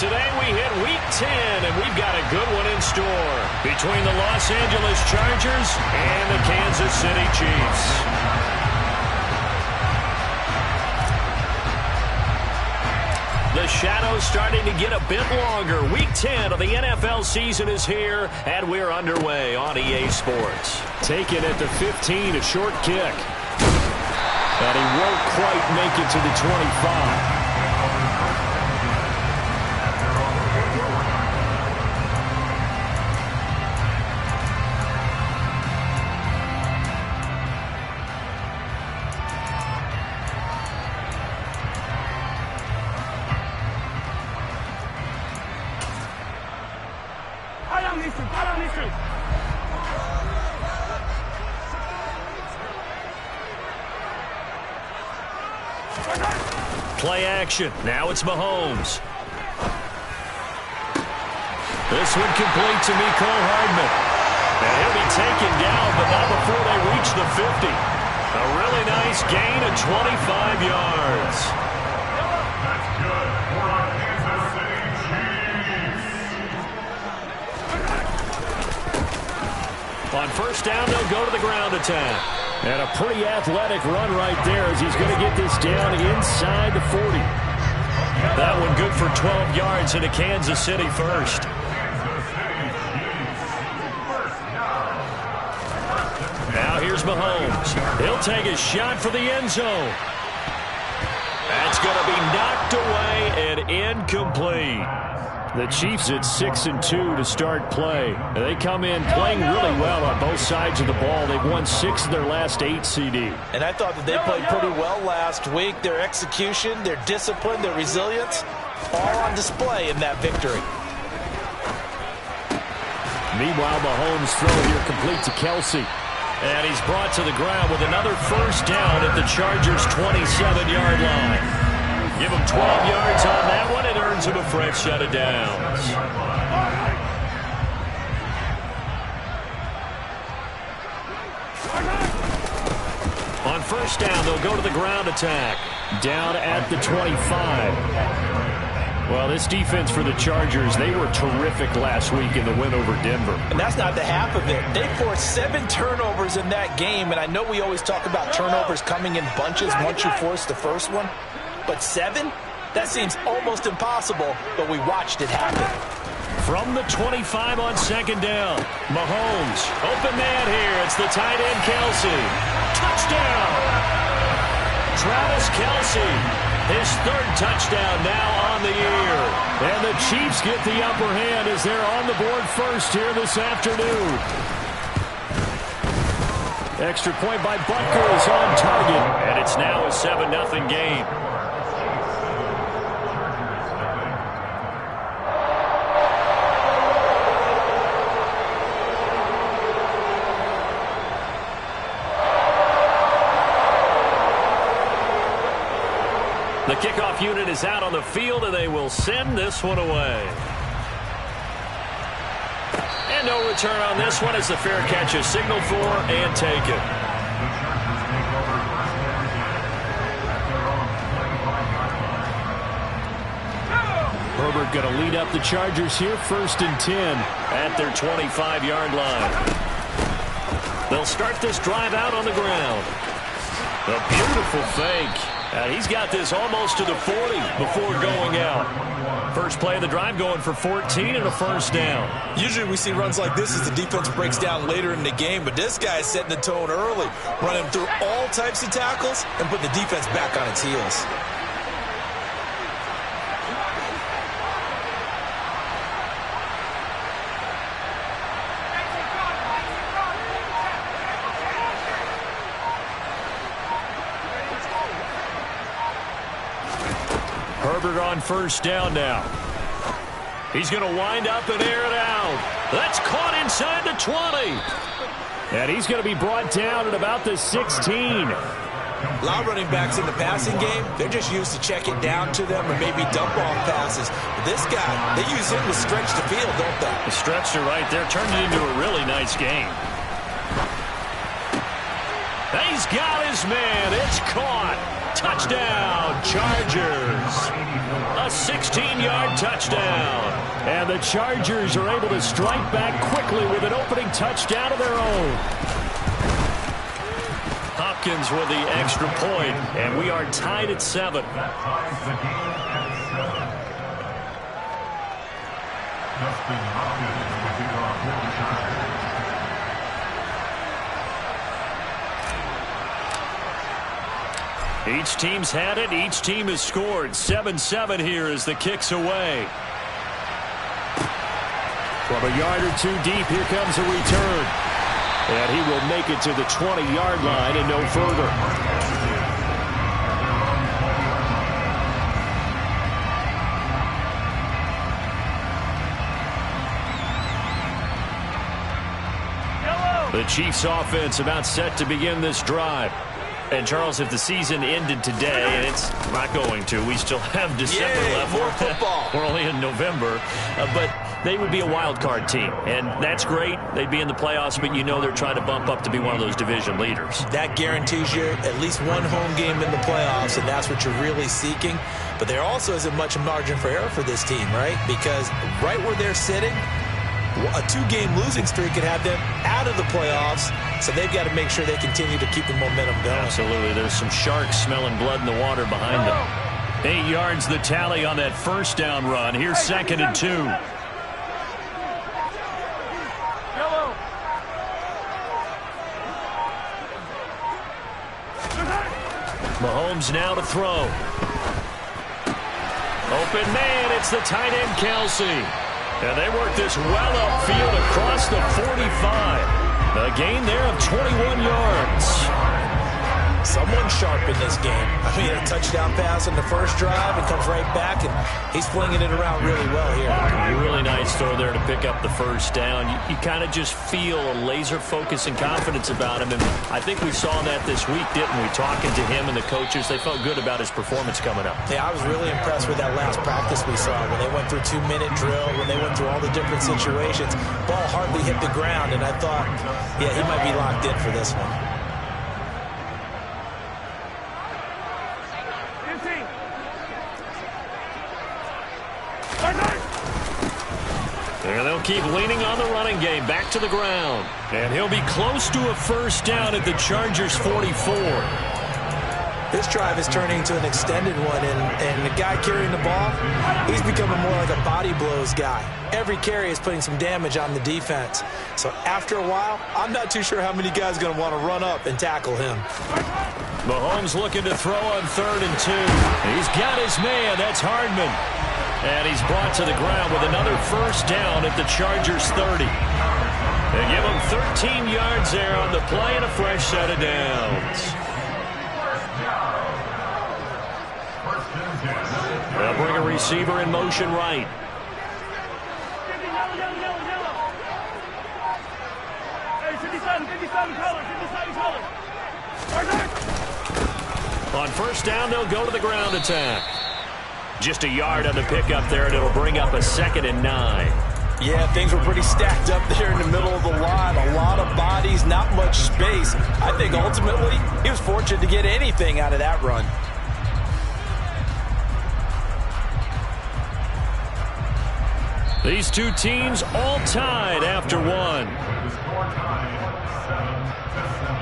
today we hit Week 10, and we've got a good one in store between the Los Angeles Chargers and the Kansas City Chiefs. The shadow's starting to get a bit longer. Week 10 of the NFL season is here, and we're underway on EA Sports. Taken at the 15, a short kick. And he won't quite make it to the 25. Play action. Now it's Mahomes. This one complete to Mecole Hardman. And he'll be taken down, but not before they reach the 50. A really nice gain of 25 yards. That's good for our Kansas City Chiefs. On first down, they'll go to the ground attack. And a pretty athletic run right there as he's going to get this down inside the 40. That one good for 12 yards into Kansas City first. Now here's Mahomes. He'll take a shot for the end zone. That's going to be knocked away and incomplete. The Chiefs at 6-2 to start play. They come in playing really well on both sides of the ball. They've won 6 of their last 8 CD. And I thought that they played pretty well last week. Their execution, their discipline, their resilience, all on display in that victory. Meanwhile, Mahomes' throw here complete to Kelsey. And he's brought to the ground with another first down at the Chargers' 27-yard line. Give him 12 yards on that one. It earns him a fresh set of downs. On first down, they'll go to the ground attack. Down at the 25. Well, this defense for the Chargers, they were terrific last week in the win over Denver. And that's not the half of it. They forced 7 turnovers in that game, and I know we always talk about turnovers coming in bunches once you force the first one. But 7? That seems almost impossible, but we watched it happen. From the 25 on second down, Mahomes, open man here. It's the tight end, Kelsey. Touchdown! Travis Kelsey, his 3rd touchdown now on the year. And the Chiefs get the upper hand as they're on the board first here this afternoon. Extra point by Butker is on target. And it's now a 7-0 game. The kickoff unit is out on the field, and they will send this one away. And no return on this one as the fair catch is signaled for and taken. Herbert going to lead up the Chargers here, 1st and 10 at their 25-yard line. They'll start this drive out on the ground. A beautiful fake. He's got this almost to the 40 before going out. First play of the drive going for 14 and a first down. Usually we see runs like this as the defense breaks down later in the game, but this guy is setting the tone early, running through all types of tackles and putting the defense back on its heels. Herbert on first down now. He's going to wind up and air it out. That's caught inside the 20. And he's going to be brought down at about the 16. A lot of running backs in the passing game, they're just used to check it down to them or maybe dump off passes. But this guy, they use him to stretch the field, don't they? The stretcher right there turned it into a really nice game. He's got his man. It's caught. Touchdown, Chargers. A 16-yard touchdown. And the Chargers are able to strike back quickly with an opening touchdown of their own. Hopkins with the extra point, and we are tied at 7. That ties the game at 7. Justin Hopkins will kick off for the Chargers. Each team's had it. Each team has scored. 7-7 here as the kick's away. From a yard or two deep, here comes a return. And he will make it to the 20-yard line and no further. The Chiefs offense about set to begin this drive. And, Charles, if the season ended today, and it's not going to, we still have December left. More football. We're only in November. But they would be a wild card team, and that's great. They'd be in the playoffs, but you know they're trying to bump up to be one of those division leaders. That guarantees you at least one home game in the playoffs, and that's what you're really seeking. But there also isn't much margin for error for this team, right? Because right where they're sitting, a 2-game losing streak could have them out of the playoffs, so they've got to make sure they continue to keep the momentum going. Absolutely. There's some sharks smelling blood in the water behind them. 8 yards the tally on that first down run. Here's 2nd and 2. Mahomes now to throw. Open man, it's the tight end Kelsey. And they work this well upfield across the 45. A gain there of 21 yards. Someone sharp in this game. I mean, a touchdown pass in the first drive and comes right back, and he's flinging it around really well here. Really nice throw there to pick up the first down. You kind of just feel a laser focus and confidence about him, and I think we saw that this week, didn't we? Talking to him and the coaches, they felt good about his performance coming up. Yeah, I was really impressed with that last practice we saw when they went through 2-minute drill, when they went through all the different situations. Ball hardly hit the ground, and I thought, yeah, he might be locked in for this one. And they'll keep leaning on the running game. Back to the ground. And he'll be close to a first down at the Chargers' 44. This drive is turning into an extended one, and the guy carrying the ball, he's becoming more like a body blows guy. Every carry is putting some damage on the defense. So after a while, I'm not too sure how many guys are going to want to run up and tackle him. Mahomes looking to throw on 3rd and 2. He's got his man. That's Hardman. And he's brought to the ground with another first down at the Chargers' 30. They give him 13 yards there on the play and a fresh set of downs. They'll bring a receiver in motion right. On first down, they'll go to the ground attack. Just a yard on the pickup there, and it'll bring up a 2nd and 9. Yeah, things were pretty stacked up there in the middle of the line. A lot of bodies, not much space. I think ultimately he was fortunate to get anything out of that run. These two teams all tied after one. The score tied 7-7.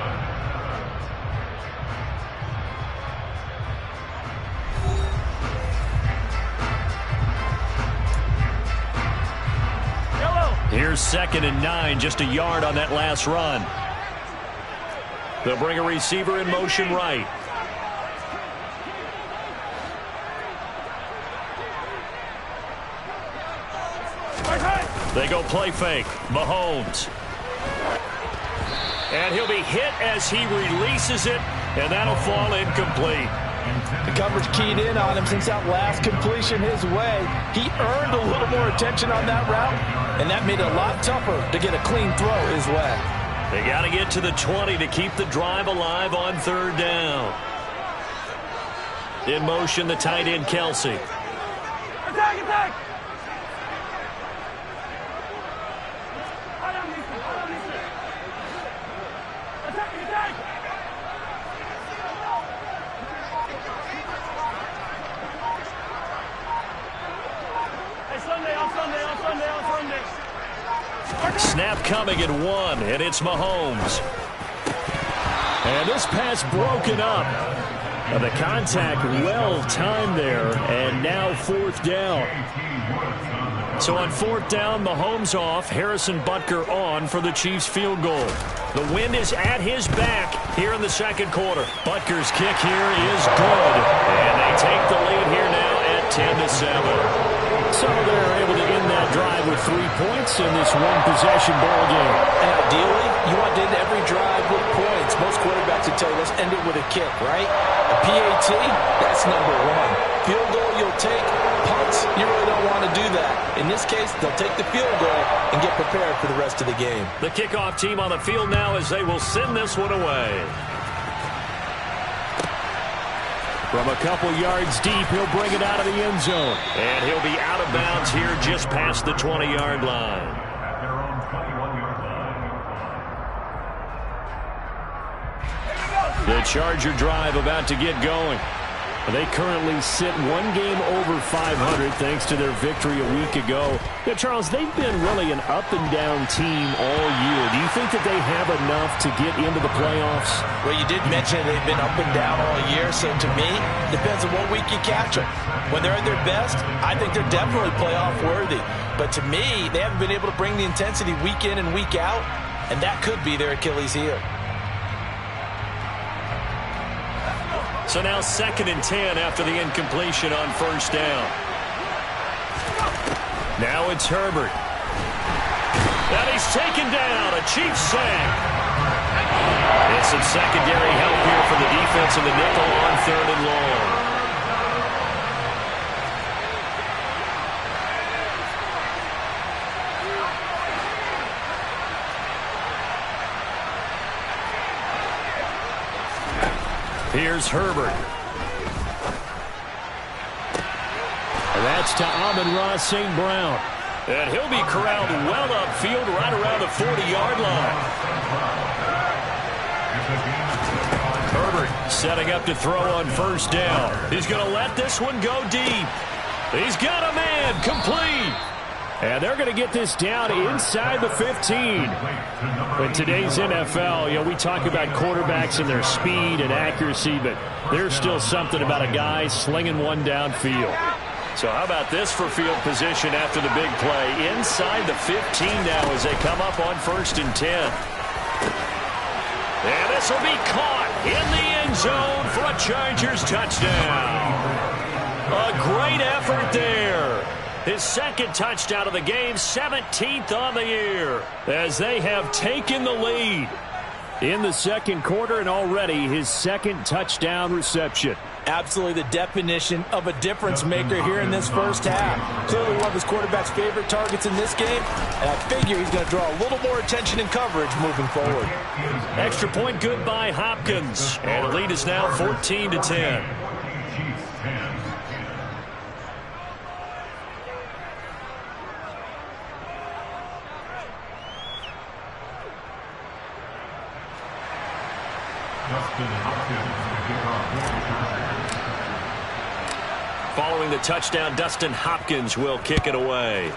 Here's 2nd and 9, just a yard on that last run. They'll bring a receiver in motion right. They go play fake. Mahomes. And he'll be hit as he releases it, and that'll fall incomplete. The coverage keyed in on him since that last completion his way. He earned a little more attention on that route, and that made it a lot tougher to get a clean throw his way. They got to get to the 20 to keep the drive alive on 3rd down. In motion, the tight end, Kelsey. Attack, attack! snap coming at 1, and it's Mahomes. And this pass broken up. The contact well timed there, and now 4th down. So on 4th down, Mahomes off, Harrison Butker on for the Chiefs field goal. The wind is at his back here in the second quarter. Butker's kick here is good, and they take the lead here now at 10-7. So they're able to end that drive with 3 points in this one-possession ball game. And ideally, you want to end every drive with points. Most quarterbacks would tell you, let's end it with a kick, right? A PAT, that's number 1. Field goal, you'll take. Punts, you really don't want to do that. In this case, they'll take the field goal and get prepared for the rest of the game. The kickoff team on the field now as they will send this one away. From a couple yards deep, he'll bring it out of the end zone. And he'll be out of bounds here just past the 20-yard line. At their own 21-yard line. The Charger drive about to get going. They currently sit 1 game over 500 thanks to their victory a week ago. Now, Charles, they've been really an up-and-down team all year. Do you think that they have enough to get into the playoffs? Well, you did mention they've been up and down all year, so to me, depends on what week you catch them. When they're at their best, I think they're definitely playoff worthy. But to me, they haven't been able to bring the intensity week in and week out, and that could be their Achilles heel. So now 2nd and 10 after the incompletion on 1st down. Now it's Herbert. And he's taken down. A Chiefs sack. And some secondary help here for the defense in the nickel on 3rd and long. Here's Herbert. And that's to Amon-Ra St. Brown. And he'll be corralled well upfield right around the 40-yard line. Herbert setting up to throw on 1st down. He's going to let this one go deep. He's got a man complete. And they're going to get this down inside the 15. In today's NFL, we talk about quarterbacks and their speed and accuracy, but there's still something about a guy slinging one downfield. So how about this for field position after the big play? Inside the 15 now as they come up on 1st and 10. And this will be caught in the end zone for a Chargers touchdown. A great effort there. His 2nd touchdown of the game, 17th on the year, as they have taken the lead in the 2nd quarter, and already his 2nd touchdown reception. Absolutely the definition of a difference maker here in this first half. Clearly one of his quarterback's favorite targets in this game, and I figure he's going to draw a little more attention and coverage moving forward. Extra point good by Hopkins, and the lead is now 14-10. Following the touchdown, Dustin Hopkins will kick it away.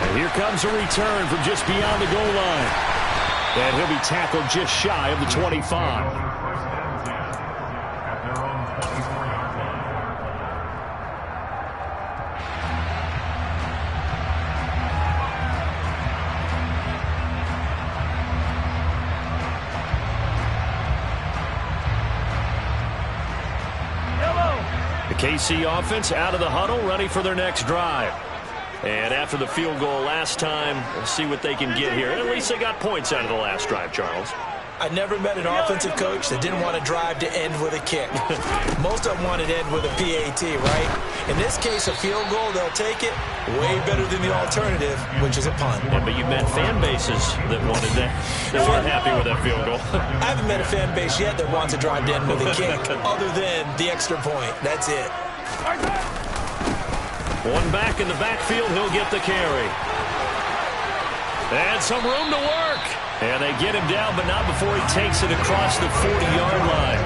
And here comes a return from just beyond the goal line. And he'll be tackled just shy of the 25. KC offense out of the huddle, ready for their next drive. And after the field goal last time, we'll see what they can get here. At least they got points out of the last drive, Charles. I never met an offensive coach that didn't want to drive to end with a kick. Most of them wanted to end with a PAT, right? In this case, a field goal, they'll take it. Way better than the alternative, which is a punt. Yeah, but you met fan bases that wanted that. They weren't happy with that field goal. I haven't met a fan base yet that wants to drive to end with a kick, other than the extra point. That's it. One back in the backfield, he'll get the carry. And some room to work. And they get him down, but not before he takes it across the 40-yard line.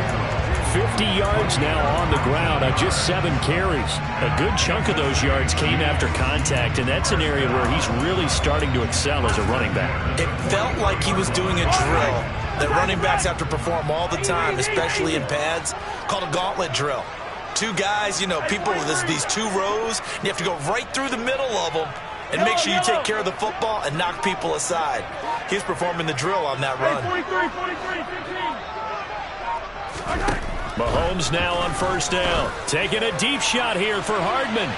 50 yards now on the ground on just 7 carries. A good chunk of those yards came after contact, and that's an area where he's really starting to excel as a running back. It felt like he was doing a drill that running backs have to perform all the time, especially in pads, called a gauntlet drill. 2 guys, you know, people with these 2 rows, and you have to go right through the middle of them and make sure you take care of the football and knock people aside. He's performing the drill on that run. 43, 43, 15. Mahomes now on first down. Taking a deep shot here for Hardman.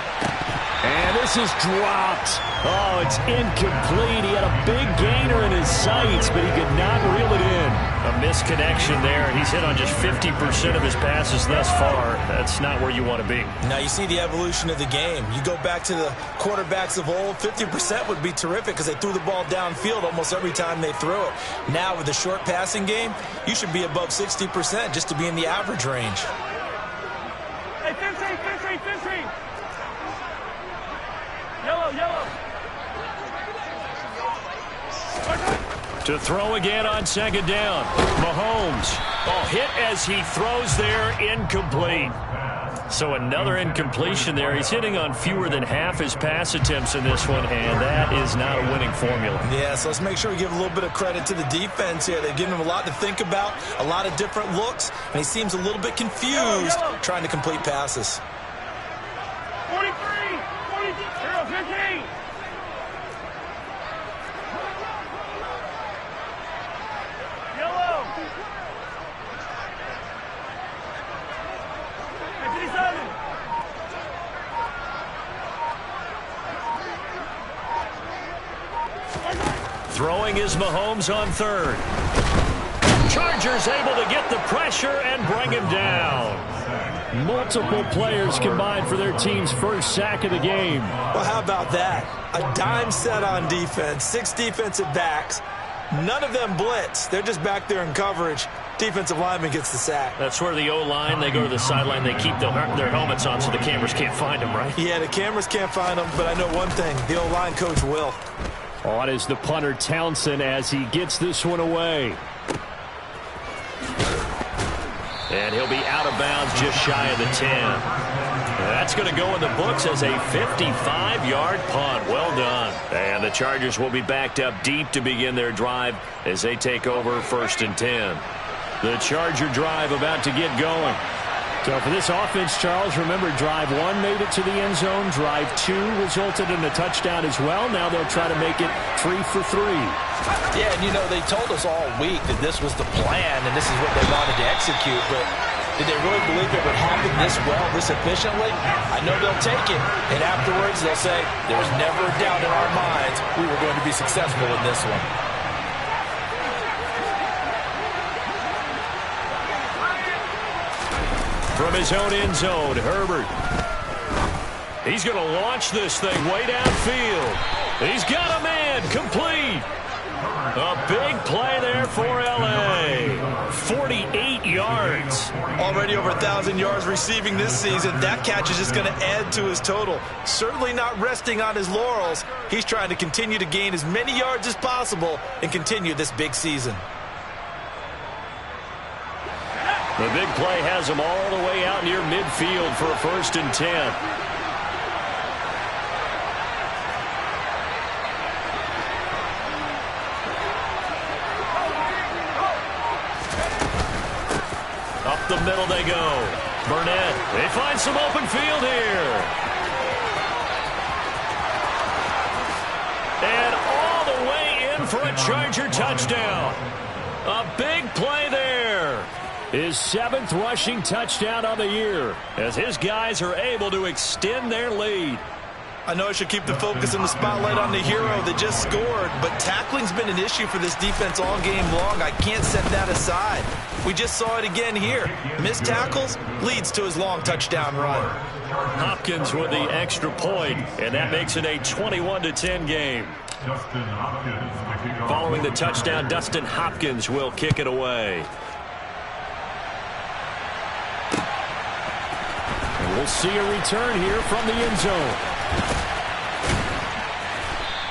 And this is dropped. Oh, it's incomplete. He had a big gainer in his sights, but he could not reel it in. A misconnection there. He's hit on just 50% of his passes thus far. That's not where you want to be. Now you see the evolution of the game. You go back to the quarterbacks of old, 50% would be terrific because they threw the ball downfield almost every time they threw it. Now with the short passing game, you should be above 60% just to be in the average range. Hey, 15, 15, 15. Yellow, yellow. To throw again on second down. Mahomes. Oh, hit as he throws there, incomplete. So another incompletion there. He's hitting on fewer than half his pass attempts in this one, and that is not a winning formula. Yeah, so let's make sure we give a little bit of credit to the defense here. They've given him a lot to think about, a lot of different looks, and he seems a little bit confused trying to complete passes. 43, 15. Yellow. 57. Throwing is Mahomes on third. Chargers able to get the pressure and bring him down. Multiple players combined for their team's first sack of the game. Well, how about that? A dime set on defense, 6 defensive backs. None of them blitz. They're just back there in coverage. Defensive lineman gets the sack. That's where the O-line, they go to the sideline, they keep their helmets on so the cameras can't find them, right? Yeah, the cameras can't find them, but I know one thing. The O-line coach will. On is the punter Townsend as he gets this one away. And he'll be out of bounds just shy of the 10. That's going to go in the books as a 55-yard punt. Well done. And the Chargers will be backed up deep to begin their drive as they take over 1st and 10. The Charger drive about to get going. So for this offense, Charles, remember drive 1 made it to the end zone. Drive 2 resulted in a touchdown as well. Now they'll try to make it 3 for 3. Yeah, and you know, they told us all week that this was the plan and this is what they wanted to execute, but did they really believe it would happen this well, this efficiently? I know they'll take it, and afterwards they'll say, there was never a doubt in our minds we were going to be successful in this one. From his own end zone, Herbert. He's going to launch this thing way downfield. He's got a man, complete. A big play there for L.A. 48 yards. Already over 1,000 yards receiving this season. That catch is just going to add to his total. Certainly not resting on his laurels. He's trying to continue to gain as many yards as possible and continue this big season. The big play has him all the way out near midfield for a 1st and 10. Up the middle they go. Burnett, they find some open field here. And all the way in for a Charger touchdown. A big play there. His 7th rushing touchdown of the year as his guys are able to extend their lead. I know I should keep the focus and the spotlight on the hero that just scored, but tackling's been an issue for this defense all game long. I can't set that aside. We just saw it again here. Missed tackles leads to his long touchdown run. Hopkins with the extra point, and that makes it a 21-10 game. Following the touchdown, Dustin Hopkins will kick it away. And we'll see a return here from the end zone.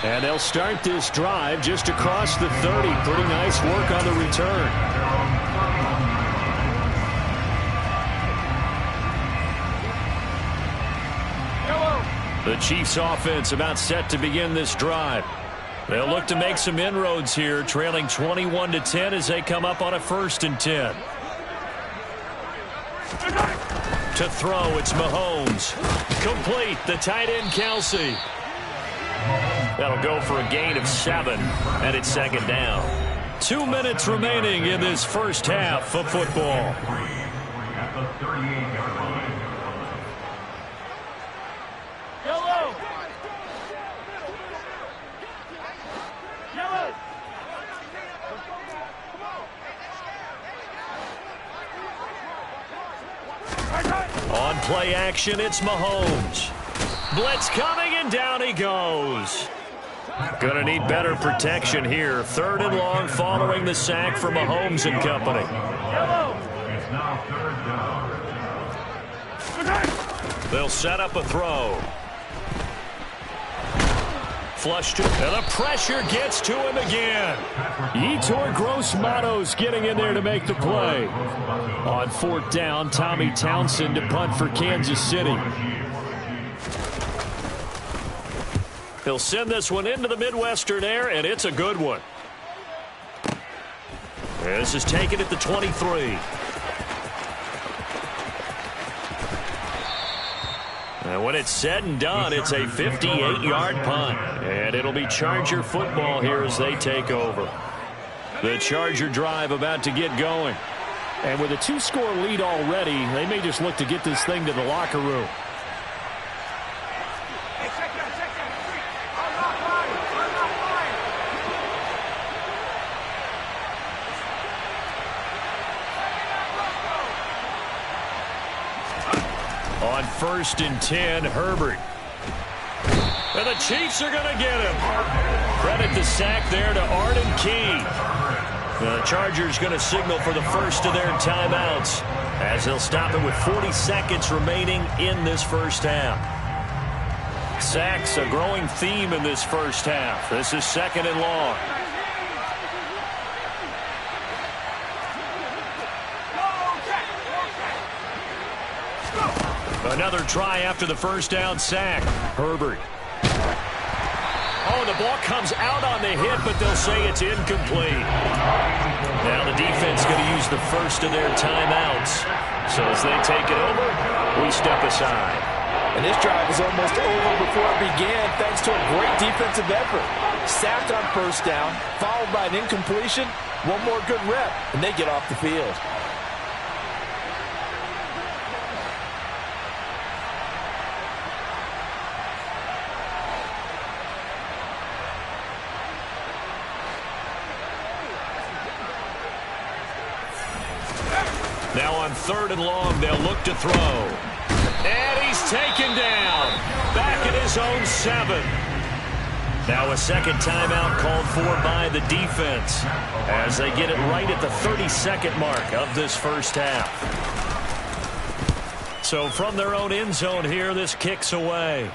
And they'll start this drive just across the 30. Pretty nice work on the return. The Chiefs offense about set to begin this drive. They'll look to make some inroads here, trailing 21-10 as they come up on a 1st and 10. To throw, it's Mahomes. Complete, the tight end Kelce. That'll go for a gain of 7, and it's 2nd down. 2 minutes remaining in this first half of football. At the 38-yard line. Yellow. Yellow. On play action, it's Mahomes. Blitz coming, and down he goes. Going to need better protection here. 3rd and long following the sack from Mahomes and company. Yellow. It's now 3rd down. They'll set up a throw. Flush to, and the pressure gets to him again. Yetur Gross-Matos getting in there to make the play. On 4th down, Tommy Townsend to punt for Kansas City. He'll send this one into the Midwestern air, and it's a good one. This is taken at the 23. And when it's said and done, it's a 58-yard punt. And it'll be Charger football here as they take over. The Charger drive about to get going. And with a 2-score lead already, they may just look to get this thing to the locker room. On 1st and 10, Herbert. And the Chiefs are going to get him. Credit the sack there to Arden Key. The Chargers going to signal for the first of their timeouts as they'll stop it with 40 seconds remaining in this first half. Sacks a growing theme in this first half. This is 2nd and long. Another try after the first down sack. Herbert. Oh, the ball comes out on the hit, but they'll say it's incomplete. Now the defense going to use the first of their timeouts. So as they take it over, we step aside. And this drive is almost over before it began thanks to a great defensive effort. Sacked on 1st down, followed by an incompletion. One more good rep, and they get off the field. Now on 3rd and long, they'll look to throw. And he's taken down. Back at his own 7. Now a 2nd timeout called for by the defense as they get it right at the 32nd mark of this first half. So from their own end zone here, this kicks away.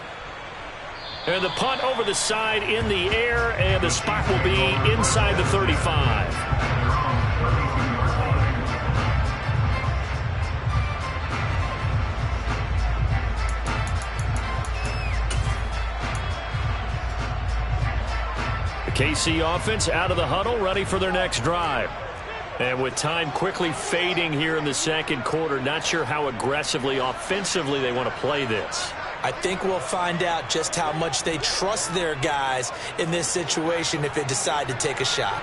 And the punt over the side in the air, and the spot will be inside the 35. KC offense out of the huddle, ready for their next drive. And with time quickly fading here in the 2nd quarter, not sure how aggressively, offensively they want to play this. I think we'll find out just how much they trust their guys in this situation if they decide to take a shot.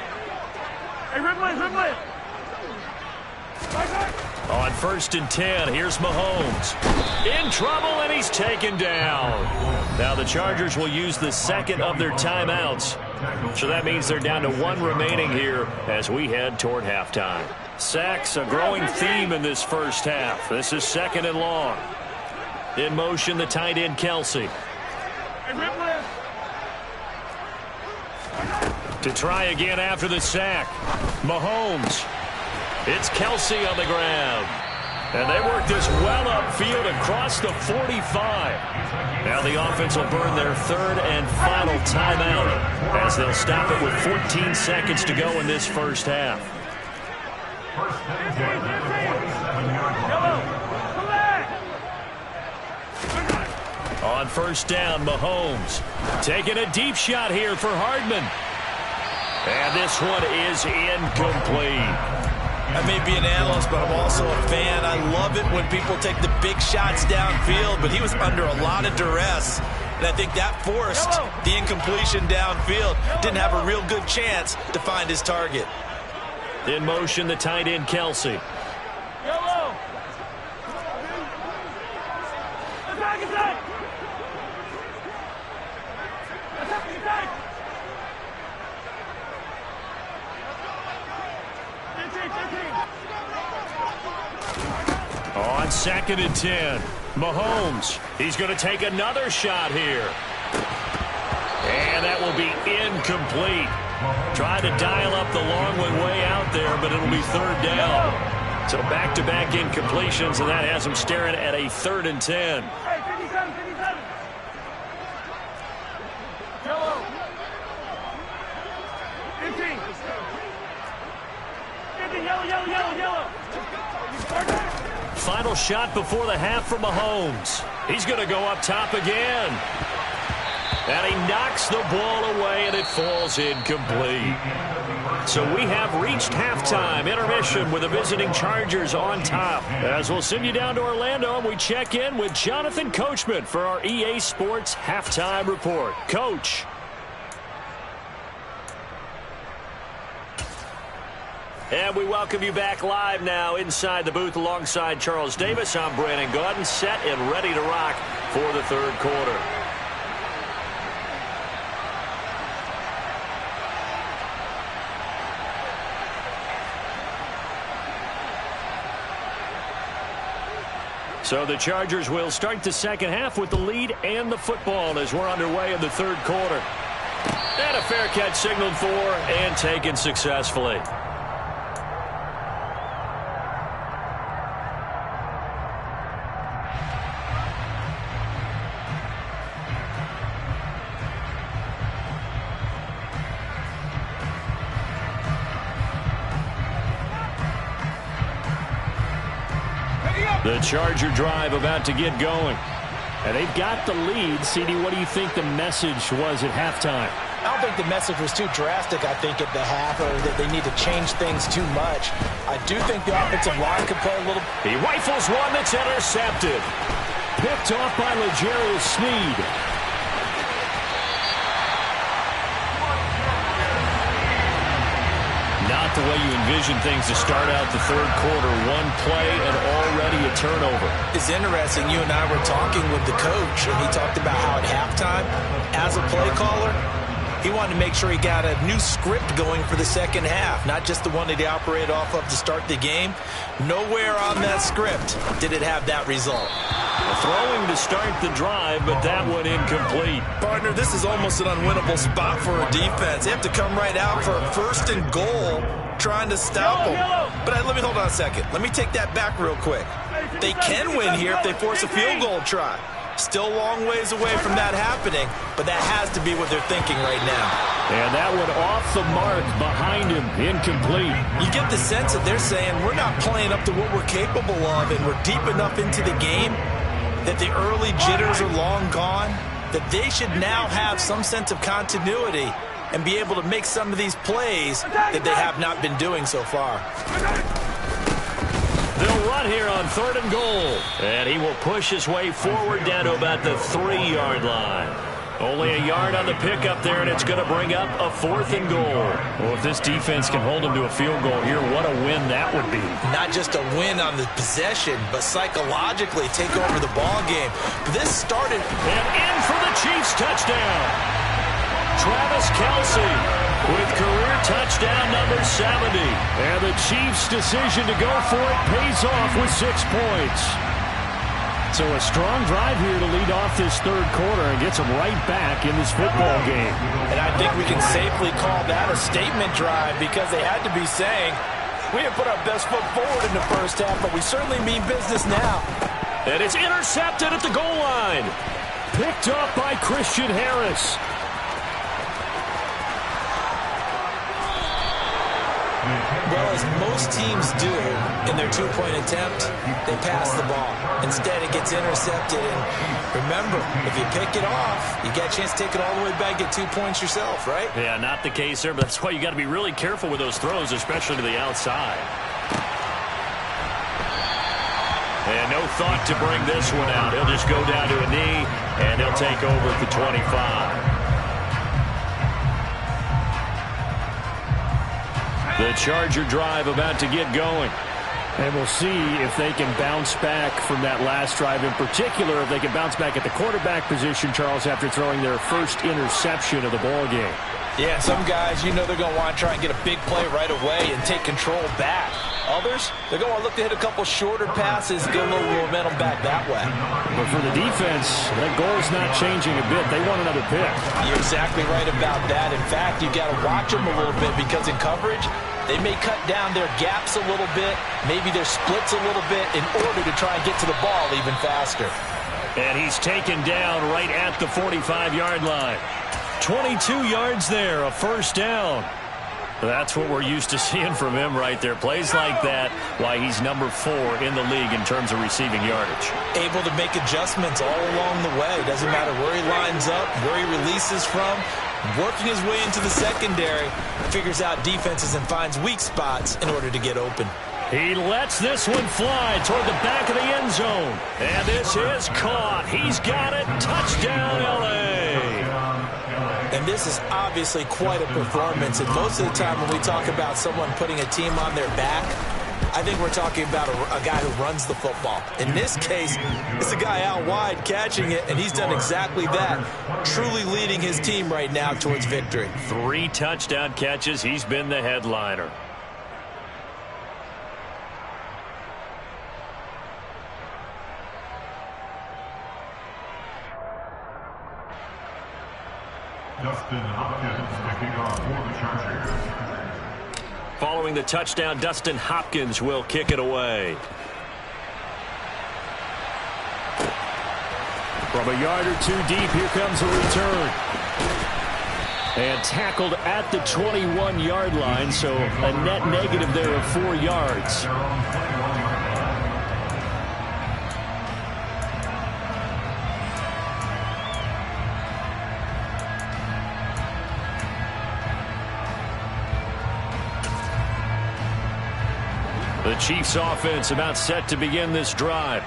Hey, Ridley. On 1st and 10, here's Mahomes. In trouble, and he's taken down. Now the Chargers will use the 2nd of their timeouts. So that means they're down to 1 remaining here as we head toward halftime. Sacks a growing theme in this first half. This is 2nd and long. In motion, the tight end Kelce. To try again after the sack. Mahomes. It's Kelce on the ground. And they work this well upfield across the 45. Now the offense will burn their 3rd and final timeout as they'll stop it with 14 seconds to go in this first half. On first down, Mahomes taking a deep shot here for Hardman. And this one is incomplete. I may be an analyst, but I'm also a fan. I love it when people take the big shots downfield, but he was under a lot of duress. And I think that forced the incompletion downfield. Didn't have a real good chance to find his target. In motion, the tight end, Kelsey. Yellow. Attack, attack. Attack, attack. 15. On 2nd and 10, Mahomes. He's going to take another shot here. And that will be incomplete. Trying to dial up the long one way out there, but it'll be 3rd down. So back-to-back incompletions, and that has him staring at a 3rd and 10. Hey, 57, 57. Yellow. 15. 50, yellow. Final shot before the half for Mahomes. He's going to go up top again. And he knocks the ball away, and it falls incomplete. So we have reached halftime. Intermission with the visiting Chargers on top. As we'll send you down to Orlando, and we check in with Jonathan Coachman for our EA Sports Halftime Report. Coach. And we welcome you back live now inside the booth alongside Charles Davis. I'm Brandon Gaudin, set and ready to rock for the 3rd quarter. So the Chargers will start the 2nd half with the lead and the football as we're underway in the 3rd quarter. And a fair catch signaled for and taken successfully. The Charger drive about to get going. And they've got the lead. CD, what do you think the message was at halftime? I don't think the message was too drastic, I think, at the half, or that they need to change things too much. I do think the offensive line could play a little. He rifles one that's intercepted. Picked off by L'Jarius Sneed. Not the way you envision things to start out the 3rd quarter. One play and already a turnover. It's interesting. You and I were talking with the coach, and he talked about how at halftime, as a play caller, he wanted to make sure he got a new script going for the 2nd half, not just the one that he operated off of to start the game. Nowhere on that script did it have that result. Throwing to start the drive, but that one incomplete. Partner, this is almost an unwinnable spot for a defense. They have to come right out for a 1st and goal trying to stop them. But let me hold on a second. Let me take that back real quick. They can win here if they force a field goal try. Still a long ways away from that happening, but that has to be what they're thinking right now. And that one off the mark behind him, incomplete. You get the sense that they're saying we're not playing up to what we're capable of, and we're deep enough into the game that the early jitters are long gone, that they should now have some sense of continuity and be able to make some of these plays that they have not been doing so far. They'll run here on 3rd and goal. And he will push his way forward down to about the 3-yard line. Only a yard on the pickup there, and it's going to bring up a 4th and goal. Well, if this defense can hold them to a field goal here, what a win that would be. Not just a win on the possession, but psychologically take over the ball game. This started. And in for the Chiefs touchdown. Travis Kelce with career touchdown number 70. And the Chiefs' decision to go for it pays off with 6 points. So a strong drive here to lead off this 3rd quarter and gets them right back in this football game. And I think we can safely call that a statement drive because they had to be saying, we didn't put our best foot forward in the 1st half, but we certainly mean business now. And it's intercepted at the goal line. Picked up by Christian Harris. well as most teams do in their two-point attempt, they pass the ball. Instead, it gets intercepted. And remember, if you pick it off, you get a chance to take it all the way back, get 2 points yourself, right? Yeah, not the case there, but that's why you got to be really careful with those throws, especially to the outside. And no thought to bring this one out. He'll just go down to a knee, and he'll take over at the 25. The Charger drive about to get going. And we'll see if they can bounce back from that last drive. In particular, if they can bounce back at the quarterback position, Charles, after throwing their first interception of the ball game. Yeah, some guys, you know they're going to want to try and get a big play right away and take control back. Others, they're going to look to hit a couple shorter passes, get a little momentum back that way. But for the defense, that goal's not changing a bit. They want another pick. You're exactly right about that. In fact, you've got to watch them a little bit because in coverage, they may cut down their gaps a little bit, maybe their splits a little bit in order to try and get to the ball even faster. And he's taken down right at the 45-yard line. 22 yards there, a first down. That's what we're used to seeing from him right there. Plays like that, why he's number 4 in the league in terms of receiving yardage. Able to make adjustments all along the way. Doesn't matter where he lines up, where he releases from. Working his way into the secondary, figures out defenses and finds weak spots in order to get open. He lets this one fly toward the back of the end zone. And this is caught. He's got it. Touchdown, L.A. And this is obviously quite a performance. And most of the time when we talk about someone putting a team on their back, I think we're talking about a guy who runs the football. In this case, it's a guy out wide catching it, and he's done exactly that, truly leading his team right now towards victory. 3 touchdown catches. He's been the headliner. Dustin Hopkins kicking off for the Chargers. Following the touchdown, Dustin Hopkins will kick it away. From a yard or 2 deep, here comes a return. And tackled at the 21-yard line, so a net negative there of 4 yards. The Chiefs offense about set to begin this drive.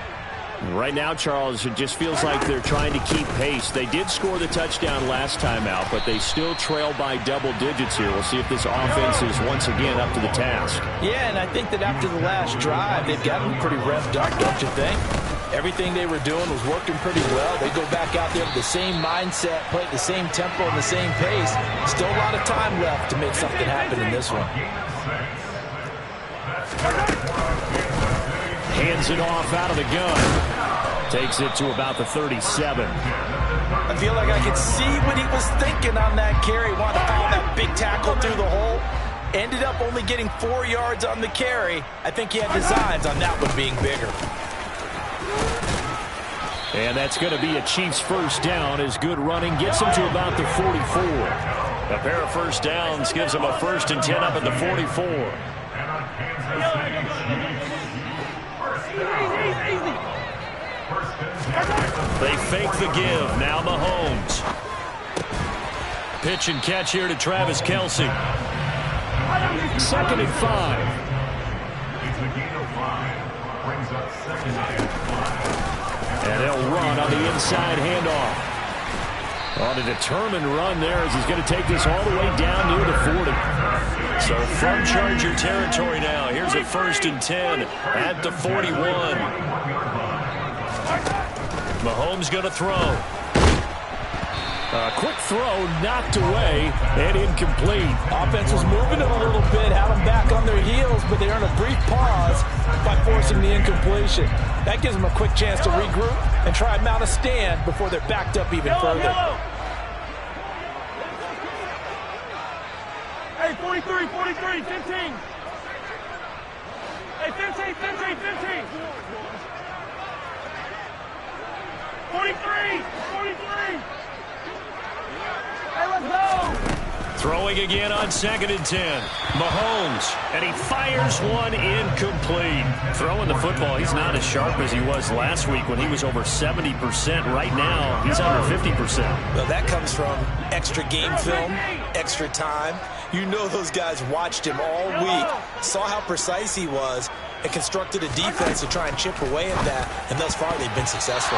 Right now, Charles, it just feels like they're trying to keep pace. They did score the touchdown last time out, but they still trail by double digits here. We'll see if this offense is once again up to the task. Yeah, and I think that after the last drive, they've gotten pretty revved up, don't you think? Everything they were doing was working pretty well. They go back out there with the same mindset, play at the same tempo and the same pace. Still a lot of time left to make something happen in this one. Hands it off out of the gun. Takes it to about the 37. I feel like I could see what he was thinking on that carry. Wanted to follow that big tackle through the hole. Ended up only getting 4 yards on the carry. I think he had designs on that one being bigger. And that's going to be a Chiefs first down as good running gets him to about the 44. A pair of first downs gives him a 1st and 10 up at the 44. They fake the give. Now Mahomes. Pitch and catch here to Travis Kelce. 2nd and 5. And they'll run on the inside handoff. On a determined run there as he's going to take this all the way down near the 40. So from Charger territory now, here's a 1st and 10 at the 41. Mahomes going to throw. A quick throw knocked away and incomplete. Offense was moving it a little bit, had them back on their heels, but they earned a brief pause by forcing the incompletion. That gives them a quick chance to regroup and try and mount a stand before they're backed up even further. Hey, 43, 43, 15. Hey, 15, 15, 15. 43, 43. Hey, let's go. Throwing again on 2nd and 10. Mahomes, and he fires one incomplete. Throwing the football, he's not as sharp as he was last week when he was over 70%. Right now, he's under 50%. Well, that comes from extra game film, extra time. You know those guys watched him all week, saw how precise he was, and constructed a defense to try and chip away at that, and thus far they've been successful.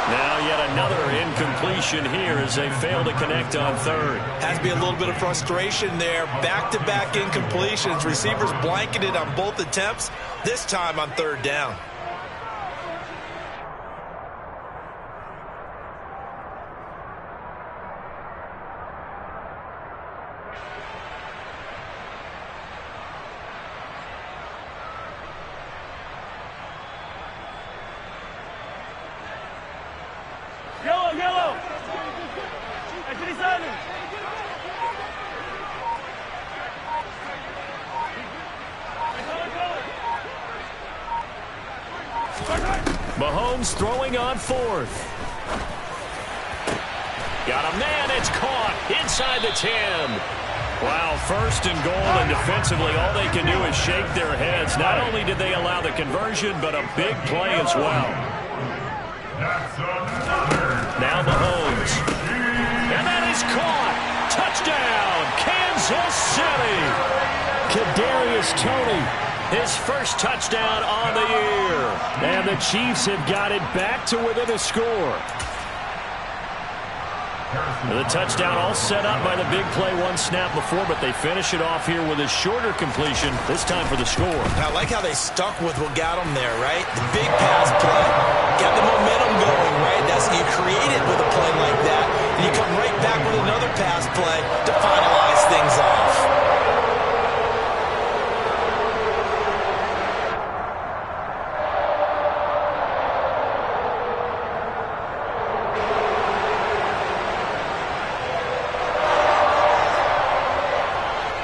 Now yet another incompletion here as they fail to connect on 3rd. Has to be a little bit of frustration there. Back-to-back incompletions. Receivers blanketed on both attempts, this time on 3rd down. Yellow. Actually silent. Mahomes throwing on 4th. Got a man, it's caught inside the 10. Wow, 1st and goal, and defensively all they can do is shake their heads. Not only did they allow the conversion, but a big play as well. Now Mahomes. And that is caught. Touchdown, Kansas City. Kadarius Toney, his first touchdown on the year. And the Chiefs have got it back to within a score. The touchdown all set up by the big play one snap before, but they finish it off here with a shorter completion, this time for the score. I like how they stuck with what got them there, right? The big pass play. Got the momentum going, right? That's you create it with a play like that, and you come right back with another pass play to finalize things off.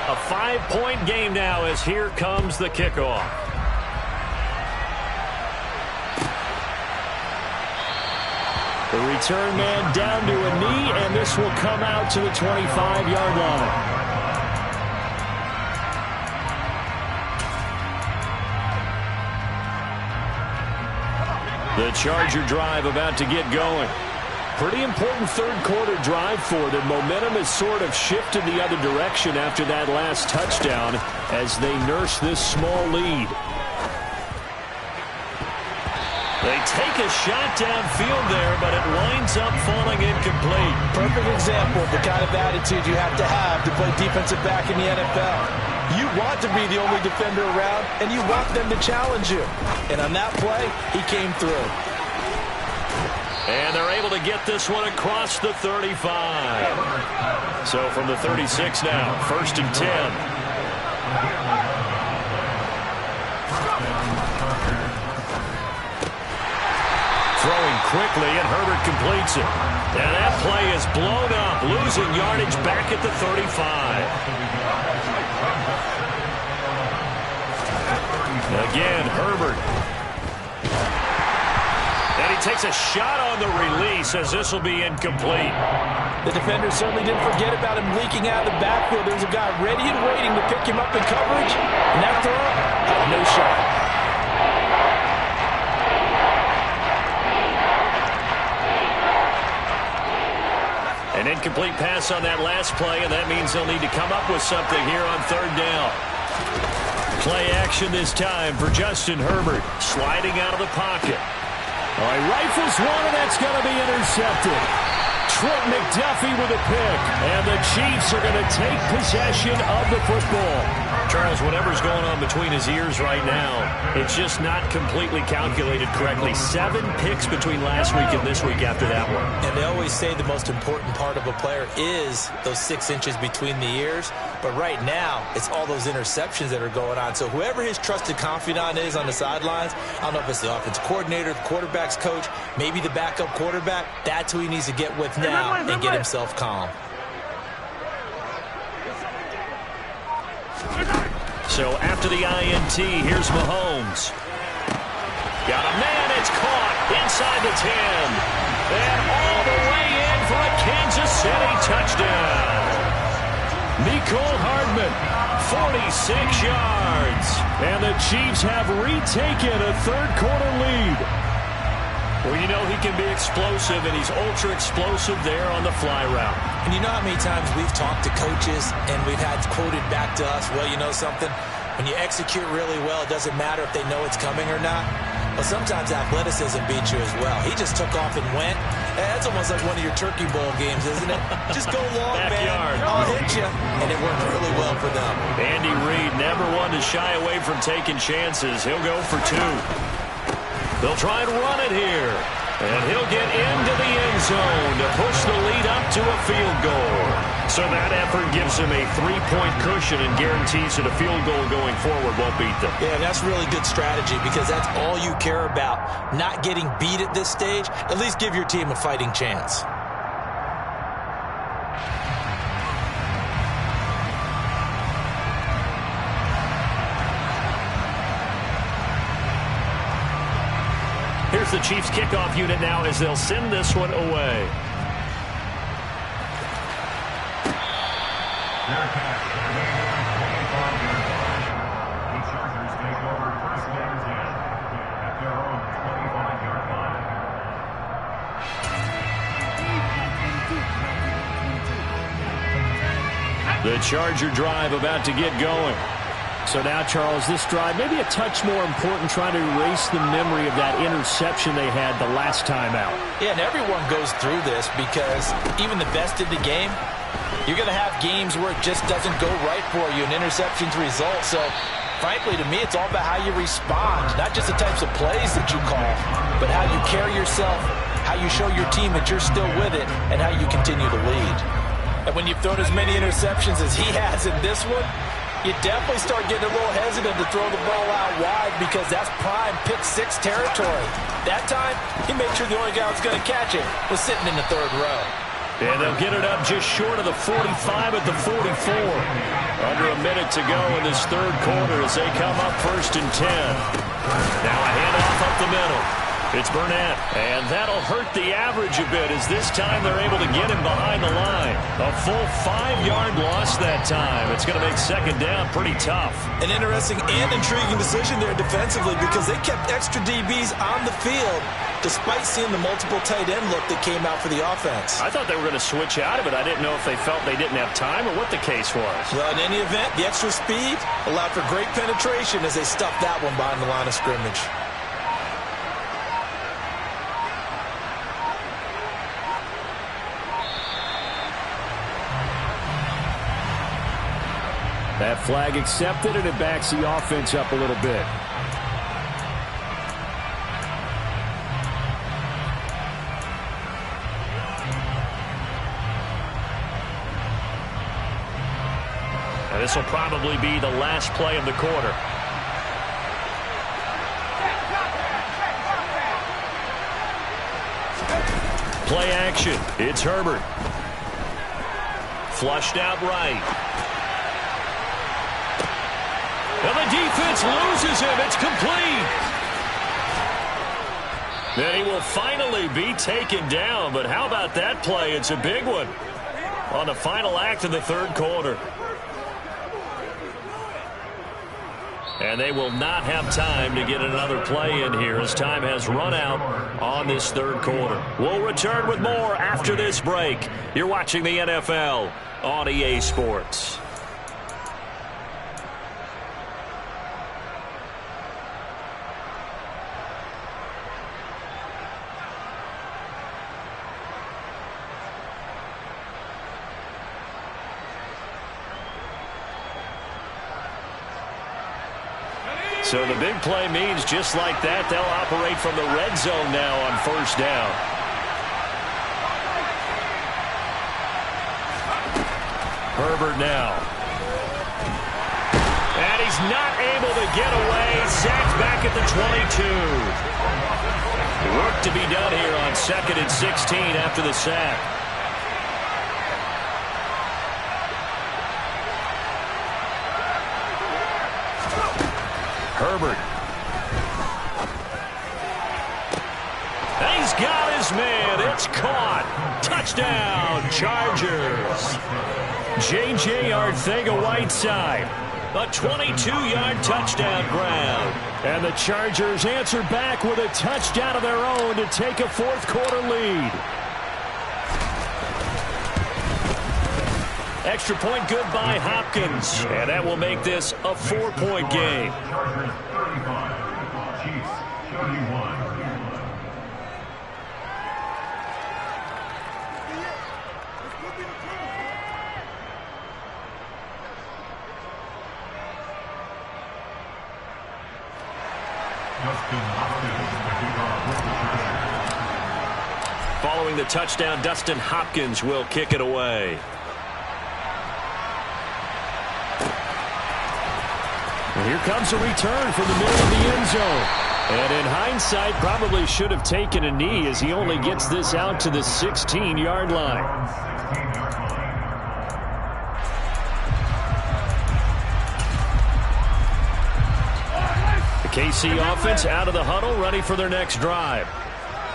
A 5-point game now as here comes the kickoff. The return man down to a knee, and this will come out to the 25-yard line. The Charger drive about to get going. Pretty important third-quarter drive for them. Momentum has sort of shifted the other direction after that last touchdown as they nurse this small lead. They take a shot downfield there, but it winds up falling incomplete. Perfect example of the kind of attitude you have to play defensive back in the NFL. You want to be the only defender around, and you want them to challenge you. And on that play, he came through. And they're able to get this one across the 35. So from the 36 now, 1st and 10. Throwing quickly, and Herbert completes it. And that play is blown up, losing yardage back at the 35. Again, Herbert. And he takes a shot on the release as this will be incomplete. The defender certainly didn't forget about him leaking out of the backfield. There's a guy ready and waiting to pick him up in coverage. And that throw, no shot. An incomplete pass on that last play, and that means they'll need to come up with something here on 3rd down. Play action this time for Justin Herbert, sliding out of the pocket. All right, rifles one, and that's going to be intercepted. Trent McDuffie with a pick, and the Chiefs are going to take possession of the football. Charles, whatever's going on between his ears right now, it's just not completely calculated correctly. 7 picks between last week and this week after that one. And they always say the most important part of a player is those 6 inches between the ears. But right now, it's all those interceptions that are going on. So whoever his trusted confidant is on the sidelines, I don't know if it's the offensive coordinator, the quarterback's coach, maybe the backup quarterback, that's who he needs to get with now and get himself calm. So after the INT, here's Mahomes. Got a man, it's caught inside the 10. And all the way in for a Kansas City touchdown. Mecole Hardman, 46 yards. And the Chiefs have retaken a third-quarter lead. Well, you know he can be explosive, and he's ultra-explosive there on the fly route. And you know how many times we've talked to coaches and we've had quoted back to us, well, you know something? When you execute really well, it doesn't matter if they know it's coming or not. Well, sometimes athleticism beats you as well. He just took off and went. That's almost like one of your Turkey Bowl games, isn't it? Just go long, Backyard. man. I'll hit you. And it worked really well for them. Andy Reid never one to shy away from taking chances. He'll go for 2. They'll try and run it here. And he'll get into the end zone to push the lead up to a field goal. So that effort gives him a 3-point cushion and guarantees that a field goal going forward won't beat them. Yeah, that's really good strategy because that's all you care about. Not getting beat at this stage. At least give your team a fighting chance. Here's the Chiefs kickoff unit now as they'll send this one away. The Chargers take over first and 10 at their own 25-yard line. The Charger drive about to get going. So now, Charles, this drive maybe a touch more important, trying to erase the memory of that interception they had the last time out. Yeah, and everyone goes through this because even the best in the game, you're going to have games where it just doesn't go right for you, and interceptions result. So, frankly, to me, it's all about how you respond, not just the types of plays that you call, but how you carry yourself, how you show your team that you're still with it, and how you continue to lead. And when you've thrown as many interceptions as he has in this one, you definitely start getting a little hesitant to throw the ball out wide because that's prime pick 6 territory. That time, he made sure the only guy who was going to catch it was sitting in the third row. And they'll get it up just short of the 45 at the 44. Under a minute to go in this third quarter as they come up first and 10. Now a handoff up the middle. It's Burnett, and that'll hurt the average a bit as this time they're able to get him behind the line. A full 5-yard loss that time. It's going to make second down pretty tough. An interesting and intriguing decision there defensively because they kept extra DBs on the field despite seeing the multiple tight end look that came out for the offense. I thought they were going to switch out of it. I didn't know if they felt they didn't have time or what the case was. Well, in any event, the extra speed allowed for great penetration as they stuffed that one behind the line of scrimmage. That flag accepted, and it backs the offense up a little bit. And this will probably be the last play of the quarter. Play action. It's Herbert. Flushed out right. And the defense loses him. It's complete. Then he will finally be taken down. But how about that play? It's a big one on the final act of the third quarter. And they will not have time to get another play in here as time has run out on this third quarter. We'll return with more after this break. You're watching the NFL on EA Sports. So the big play means just like that, they'll operate from the red zone now on first down. Herbert now. And he's not able to get away. Sacked back at the 22. Work to be done here on 2nd and 16 after the sack. Herbert. And he's got his man. It's caught. Touchdown, Chargers. J.J. Arcega-Whiteside. A 22-yard touchdown grab. And the Chargers answer back with a touchdown of their own to take a fourth-quarter lead. Extra point good by Hopkins. And that will make this a 4-point game. Chargers 35, Chiefs 31. Following the touchdown, Dustin Hopkins will kick it away. And here comes a return from the middle of the end zone. And in hindsight, probably should have taken a knee as he only gets this out to the 16-yard line. The KC offense out of the huddle, ready for their next drive.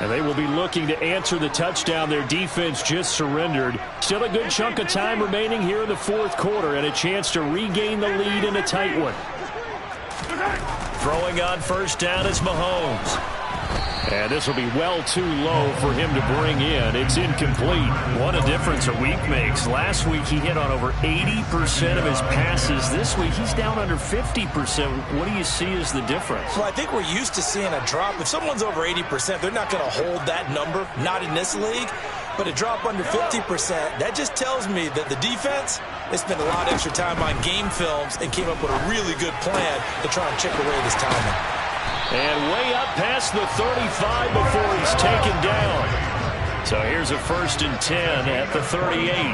And they will be looking to answer the touchdown their defense just surrendered. Still a good chunk of time remaining here in the fourth quarter and a chance to regain the lead in a tight one. Throwing on first down is Mahomes. And this will be well too low for him to bring in. It's incomplete. What a difference a week makes. Last week he hit on over 80% of his passes. This week he's down under 50%. What do you see as the difference? Well, I think we're used to seeing a drop. If someone's over 80%, they're not going to hold that number, not in this league. But a drop under 50%, that just tells me that the defense, they spent a lot of extra time on game films and came up with a really good plan to try and chip away this timing. And way up past the 35 before he's taken down. So here's a 1st and 10 at the 38.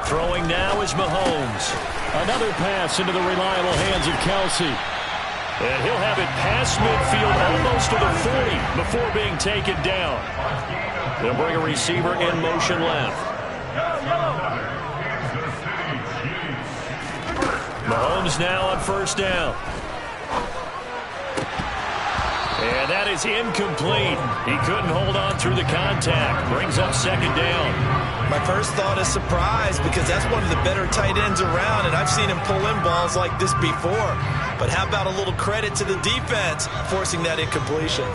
Throwing now is Mahomes. Another pass into the reliable hands of Kelsey. And he'll have it past midfield almost to the 40 before being taken down. They'll bring a receiver in motion left. Mahomes now on first down. And that is incomplete. He couldn't hold on through the contact. Brings up second down. My first thought is surprise because that's one of the better tight ends around, and I've seen him pull in balls like this before. But how about a little credit to the defense forcing that incompletion?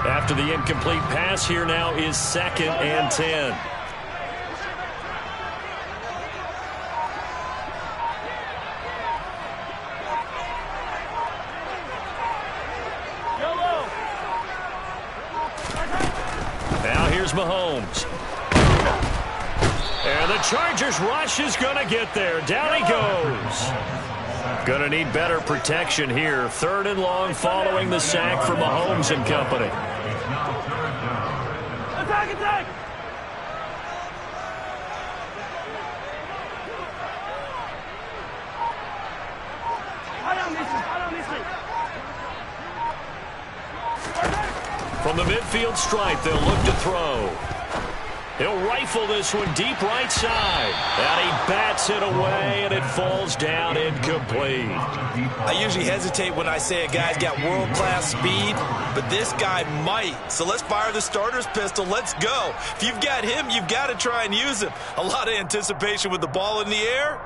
After the incomplete pass, here now is 2nd and 10. Now here's Mahomes. And the Chargers rush is going to get there. Down he goes. Going to need better protection here. 3rd and long following the sack for Mahomes and company. Attack, attack! From the midfield stripe, they'll look to throw. He'll rifle this one deep right side. And he bats it away, and it falls down incomplete. I usually hesitate when I say a guy's got world-class speed, but this guy might. So let's fire the starter's pistol. Let's go. If you've got him, you've got to try and use him. A lot of anticipation with the ball in the air,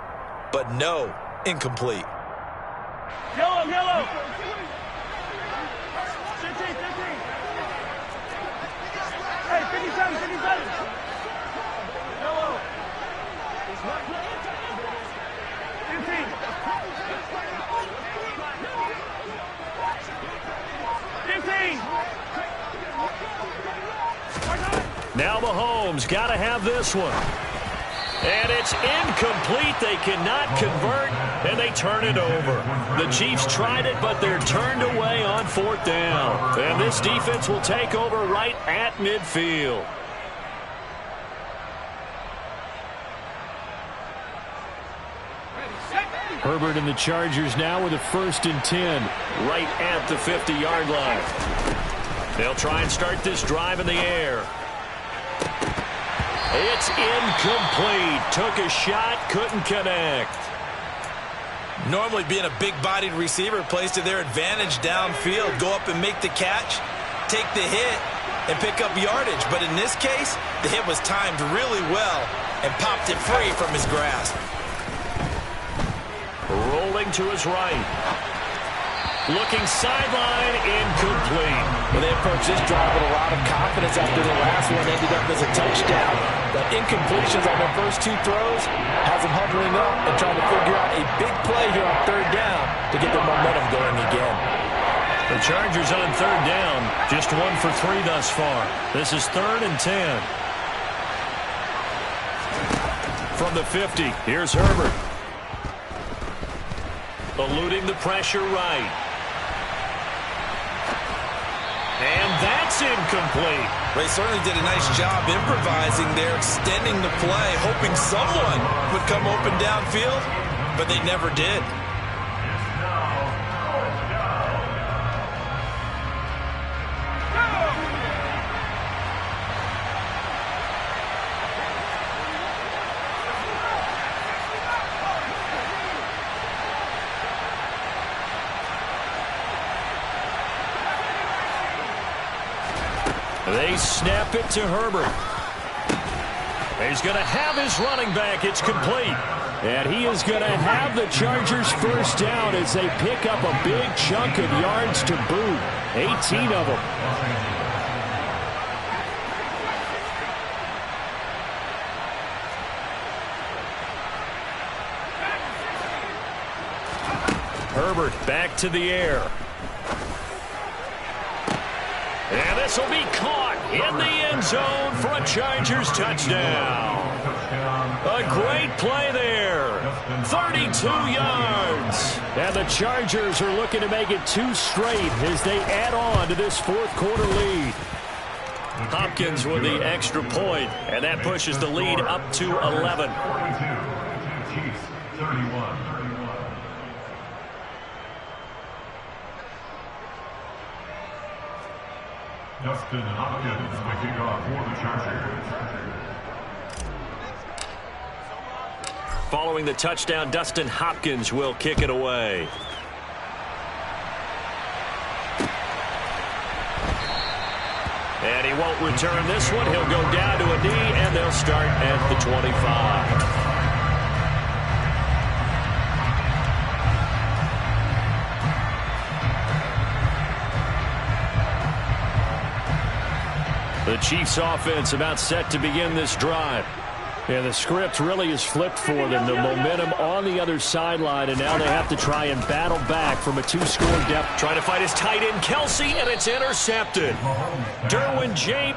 but no, incomplete. Yellow, yellow! 15. Hey, 57. Yellow. 15. 15. Now Mahomes got to have this one. And it's incomplete. They cannot convert, and they turn it over. The Chiefs tried it, but they're turned away on 4th down. And this defense will take over right at midfield. Herbert and the Chargers now with a 1st and 10. Right at the 50-yard line. They'll try and start this drive in the air. It's incomplete. Took a shot, couldn't connect. Normally being a big-bodied receiver plays to their advantage downfield. Go up and make the catch, take the hit, and pick up yardage. But in this case, the hit was timed really well and popped it free from his grasp. Rolling to his right. Looking sideline, incomplete. Well, they approached this drive with a lot of confidence after the last one ended up as a touchdown. But incompletions on their first two throws has them huddling up and trying to figure out a big play here on third down to get their momentum going again. The Chargers on third down, just 1 for 3 thus far. This is 3rd and 10. From the 50, here's Herbert. Eluding the pressure right. And that's incomplete. They certainly did a nice job improvising there, extending the play, hoping someone would come open downfield, but they never did. They snap it to Herbert. He's going to have his running back. It's complete. And he is going to have the Chargers first down as they pick up a big chunk of yards to boot. 18 of them. Herbert back to the air. And this will be caught in the end zone for a Chargers touchdown. A great play there. 32 yards. And the Chargers are looking to make it 2 straight as they add on to this fourth quarter lead. Hopkins with the extra point, and that pushes the lead up to 11. 42, Chiefs 31. Dustin Hopkins, the kickoff for the Chargers. Following the touchdown, Dustin Hopkins will kick it away. And he won't return this one. He'll go down to a knee, and they'll start at the 25. The Chiefs offense about set to begin this drive. And the script really is flipped for them. The momentum on the other sideline, and now they have to try and battle back from a 2-score deficit. Trying to fight his tight end, Kelsey, and it's intercepted. Derwin James